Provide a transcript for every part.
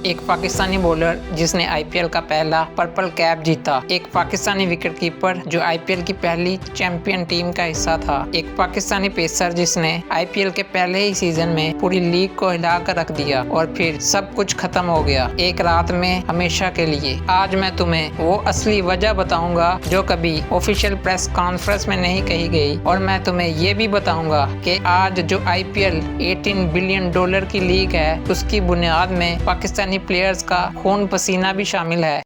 एक पाकिस्तानी बॉलर जिसने आईपीएल का पहला पर्पल कैप जीता, एक पाकिस्तानी विकेटकीपर जो आईपीएल की पहली चैंपियन टीम का हिस्सा था, एक पाकिस्तानी पेसर जिसने आईपीएल के पहले ही सीजन में पूरी लीग को हिला कर रख दिया और फिर सब कुछ खत्म हो गया एक रात में हमेशा के लिए। आज मैं तुम्हें वो असली वजह बताऊंगा जो कभी ऑफिशियल प्रेस कॉन्फ्रेंस में नहीं कही गई, और मैं तुम्हें ये भी बताऊंगा कि आज जो आईपीएल $18 बिलियन की लीग है उसकी बुनियाद में पाकिस्तानी प्लेयर्स का खून पसीना भी शामिल है।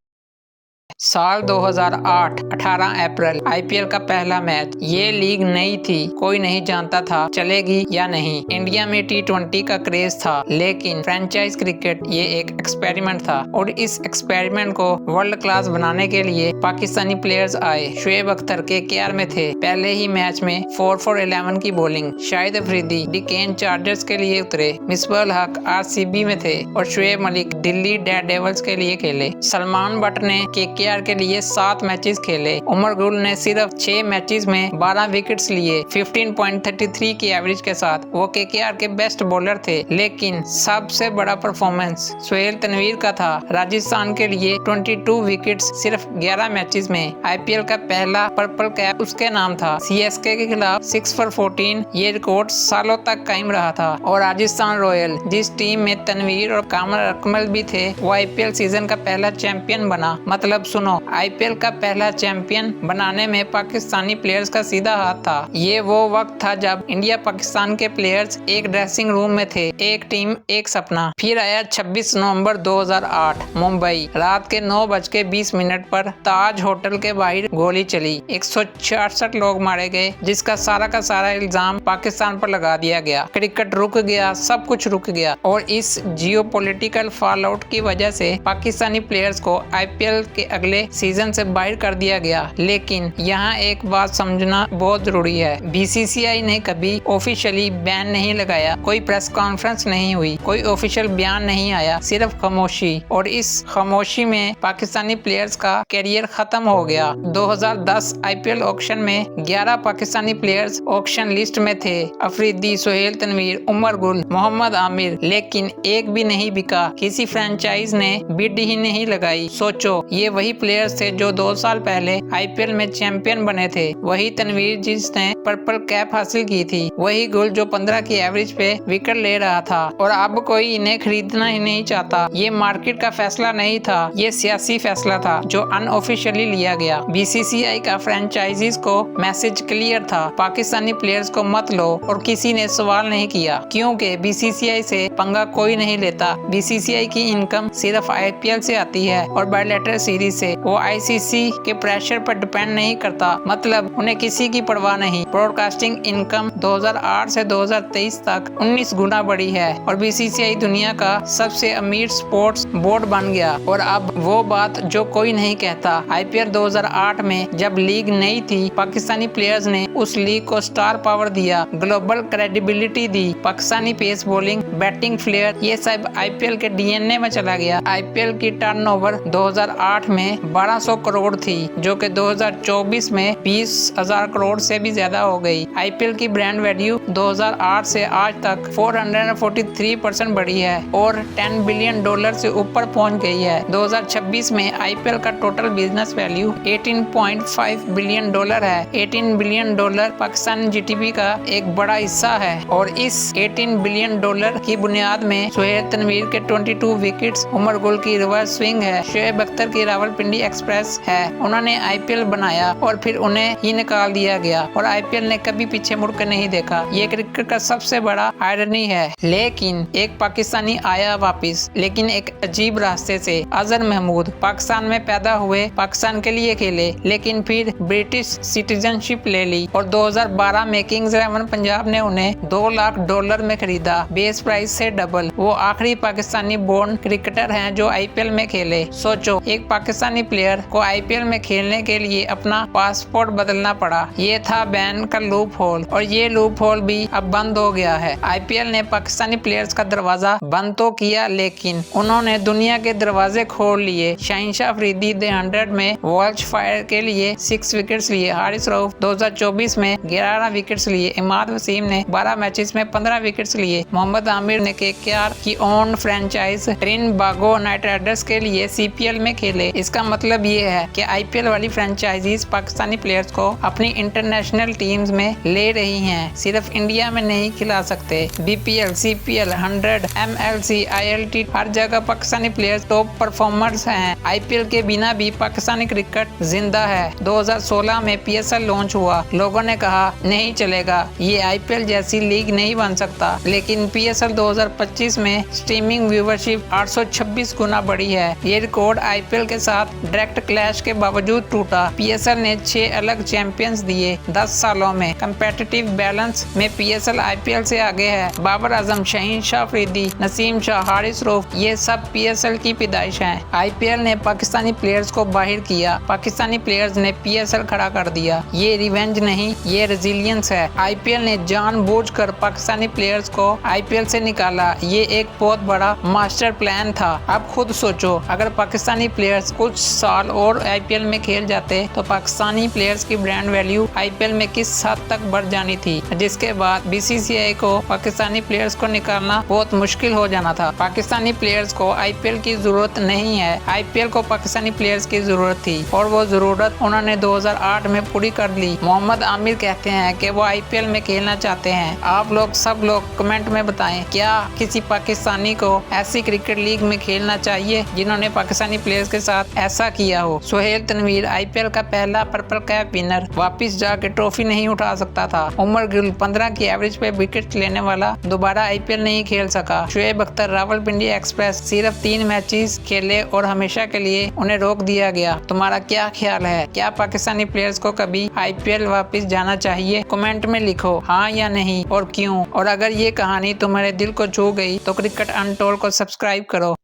साल 2008 18 अप्रैल आईपीएल का पहला मैच। ये लीग नई थी, कोई नहीं जानता था चलेगी या नहीं। इंडिया में T20 का क्रेज था, लेकिन फ्रेंचाइज क्रिकेट ये एक एक्सपेरिमेंट था और इस एक्सपेरिमेंट को वर्ल्ड क्लास बनाने के लिए पाकिस्तानी प्लेयर्स आए। शुएब अख्तर KKR में थे, पहले ही मैच में 4 for 11 की बॉलिंग। शाहिद अफरीदी डेक्कन चार्जर्स के लिए उतरे, मिसबाह-उल हक RCB में थे और शुएब मलिक दिल्ली डेयरडेविल्स के लिए खेले। सलमान बट ने KKR के लिए 7 मैचेस खेले। उमर गुल ने सिर्फ 6 मैचेस में 12 विकेट्स लिए। 15.33 की एवरेज के साथ वो KKR के बेस्ट बॉलर थे, लेकिन सबसे बड़ा परफॉर्मेंस सोहेल तनवीर का था। राजस्थान के लिए 22 विकेट्स सिर्फ 11 मैचेस में। आईपीएल का पहला पर्पल कैप उसके नाम था। CSK के खिलाफ 6 for 14 ये रिकॉर्ड सालों तक कायम रहा था। और राजस्थान रॉयल, जिस टीम में तनवीर और कामर अकमल भी थे, वो आईपीएल सीजन का पहला चैंपियन बना। मतलब सुनो, आईपीएल का पहला चैंपियन बनाने में पाकिस्तानी प्लेयर्स का सीधा हाथ था। ये वो वक्त था जब इंडिया पाकिस्तान के प्लेयर्स एक ड्रेसिंग रूम में थे, एक टीम एक सपना। फिर आया 26 नवंबर 2008 मुंबई। रात के 9:20 पर ताज होटल के बाहर गोली चली। 166 लोग मारे गए, जिसका सारा का सारा इल्जाम पाकिस्तान पर लगा दिया गया। क्रिकेट रुक गया, सब कुछ रुक गया। और इस जियोपॉलिटिकल फॉल आउट की वजह से पाकिस्तानी प्लेयर्स को आईपीएल के अगले सीजन से बाहर कर दिया गया। लेकिन यहाँ एक बात समझना बहुत जरूरी है, बीसीसीआई ने कभी ऑफिशियली बैन नहीं लगाया, कोई प्रेस कॉन्फ्रेंस नहीं हुई, कोई ऑफिशियल बयान नहीं आया, सिर्फ खामोशी। और इस खामोशी में पाकिस्तानी प्लेयर्स का करियर खत्म हो गया। 2010 आईपीएल ऑक्शन में 11 पाकिस्तानी प्लेयर्स ऑक्शन लिस्ट में थे। अफरीदी, सोहेल तनवीर, उमर गुल, मोहम्मद आमिर, लेकिन एक भी नहीं बिका। किसी फ्रेंचाइज ने बिड ही नहीं लगाई। सोचो, ये वही प्लेयर्स थे जो 2 साल पहले आईपीएल में चैंपियन बने थे, वही तनवीर जिसने पर्पल कैप हासिल की थी, वही गुल जो 15 की एवरेज पे विकेट ले रहा था। और अब कोई इन्हें खरीदना ही नहीं चाहता। ये मार्केट का फैसला नहीं था, ये सियासी फैसला था जो अनऑफिशियली लिया गया। बीसीसीआई का फ्रेंचाइजीज को मैसेज क्लियर था, पाकिस्तानी प्लेयर्स को मत लो। और किसी ने सवाल नहीं किया, क्योंकि बीसीसीआई से पंगा कोई नहीं लेता। बीसीसीआई की इनकम सिर्फ आईपीएल से आती है और बायलैटरल सीरीज से। वो आईसीसी के प्रेशर पर डिपेंड नहीं करता, मतलब उन्हें किसी की परवाह नहीं। ब्रॉडकास्टिंग इनकम 2008 से 2023 तक 19 गुना बढ़ी है और बीसीसीआई दुनिया का सबसे अमीर स्पोर्ट्स बोर्ड बन गया। और अब वो बात जो कोई नहीं कहता, आईपीएल 2008 में जब लीग नई थी, पाकिस्तानी प्लेयर्स ने उस लीग को स्टार पावर दिया, ग्लोबल क्रेडिबिलिटी दी। Pakistani pace bowling, batting flair, ये सब आईपीएल के डीएनए में चला गया। आईपीएल की टर्नओवर 2008 में 1200 करोड़ थी, जो कि 2024 में 20,000 करोड़ से भी ज्यादा हो गई। आईपीएल की ब्रांड वैल्यू 2008 से आज तक 443% बढ़ी है और $10 बिलियन से ऊपर पहुंच गई है। 2026 में आईपीएल का टोटल बिजनेस वैल्यू $18.5 बिलियन है। $18 बिलियन पाकिस्तानी जीडीपी का एक बड़ा हिस्सा है। और इस $18 बिलियन की बुनियाद में सोहेल तनवीर के 22 विकेट्स, उमर गुल की रिवर्स स्विंग है, शुएब अख्तर की रावलपिंडी एक्सप्रेस है। उन्होंने आईपीएल बनाया और फिर उन्हें ही निकाल दिया गया और आईपीएल ने कभी पीछे मुड़कर नहीं देखा। ये क्रिकेट का सबसे बड़ा आयरनी है। लेकिन एक पाकिस्तानी आया वापिस, लेकिन एक अजीब रास्ते से। अजहर महमूद पाकिस्तान में पैदा हुए, पाकिस्तान के लिए खेले, लेकिन फिर ब्रिटिश सिटीजनशिप ले ली और 2012 में किंग्स 11 पंजाब ने उन्हें $2 लाख में खरीदा, बेस प्राइस से डबल। वो आखिरी पाकिस्तानी बोर्न क्रिकेटर हैं जो आईपीएल में खेले। सोचो, एक पाकिस्तानी पाकिस्तानी प्लेयर को आईपीएल में खेलने के लिए अपना पासपोर्ट बदलना पड़ा। ये था बैन का लूप होल और ये लूप होल भी अब बंद हो गया है। आईपीएल ने पाकिस्तानी प्लेयर्स का दरवाजा बंद तो किया, लेकिन उन्होंने दुनिया के दरवाजे खोल लिए। शहनशाह अफरीदी द 100 में वॉल्शफायर के लिए 6 विकेट्स लिए। हारिस रऊफ 2024 में 11 विकेट्स लिए। इमाद वसीम ने 12 मैचेस में 15 विकेट्स लिए। मोहम्मद आमिर ने केकेआर की own franchise Trinbago Knight Riders के लिए सीपीएल में खेले। इसका मतलब ये है कि आईपीएल वाली फ्रेंचाइजीज पाकिस्तानी प्लेयर्स को अपनी इंटरनेशनल टीम्स में ले रही हैं, सिर्फ इंडिया में नहीं खिला सकते। बीपीएल, सीपीएल, 100, एमएलसी, आईएलटी हर जगह पाकिस्तानी प्लेयर्स टॉप परफॉर्मर्स हैं। आईपीएल के बिना भी पाकिस्तानी क्रिकेट जिंदा है। 2016 में पीएसएल लॉन्च हुआ। लोगों ने कहा नहीं चलेगा, ये आईपीएल जैसी लीग नहीं बन सकता, लेकिन पीएसएल 2025 में स्ट्रीमिंग व्यूवरशिप 826 गुना बढ़ी है। ये रिकॉर्ड आईपीएल के साथ डायरेक्ट क्लैश के बावजूद टूटा। पीएसएल ने 6 अलग चैंपियंस दिए 10 सालों में। कंपेटिटिव बैलेंस में पीएसएल आईपीएल से आगे है। बाबर आजम, शहनशाह अफरीदी, नसीम शाह, हारिस रऊफ, ये सब पीएसएल की पैदाइश हैं। आईपीएल ने पाकिस्तानी प्लेयर्स को बाहर किया, पाकिस्तानी प्लेयर्स ने पीएसएल खड़ा कर दिया। ये रिवेंज नहीं, ये रेजिलियंस है। आईपीएल ने जानबूझकर पाकिस्तानी प्लेयर्स को आईपीएल से निकाला। ये एक बहुत बड़ा मास्टर प्लान था। अब खुद सोचो, अगर पाकिस्तानी प्लेयर्स कुछ साल और आईपीएल में खेल जाते तो पाकिस्तानी प्लेयर्स की ब्रांड वैल्यू आईपीएल में किस हद तक बढ़ जानी थी, जिसके बाद बीसीसीआई को पाकिस्तानी प्लेयर्स को निकालना बहुत मुश्किल हो जाना था। पाकिस्तानी प्लेयर्स को आईपीएल की जरूरत नहीं है, आईपीएल को पाकिस्तानी प्लेयर्स की जरूरत थी और वो जरूरत उन्होंने 2008 में पूरी कर ली। मोहम्मद आमिर कहते हैं कि वो आईपीएल में खेलना चाहते हैं। आप लोग सब लोग कमेंट में बताएं, क्या किसी पाकिस्तानी को ऐसी क्रिकेट लीग में खेलना चाहिए जिन्होंने पाकिस्तानी प्लेयर्स के साथ ऐसा किया हो। सोहेल तनवीर अईपीएल का पहला पर्पल कैप विनर, वापिस जाके ट्रॉफी नहीं उठा सकता था। उमर गुल 15 की एवरेज पे विकेट लेने वाला दोबारा आईपीएल नहीं खेल सका। शुएब अख्तर रावलपिंडी एक्सप्रेस सिर्फ 3 मैचेस खेले और हमेशा के लिए उन्हें रोक दिया गया। तुम्हारा क्या ख्याल है, क्या पाकिस्तानी प्लेयर्स को कभी आईपीएल वापस जाना चाहिए? कमेंट में लिखो हाँ या नहीं और क्यों। और अगर ये कहानी तुम्हारे दिल को छू गई तो क्रिकेट अनटोल्ड को सब्सक्राइब करो।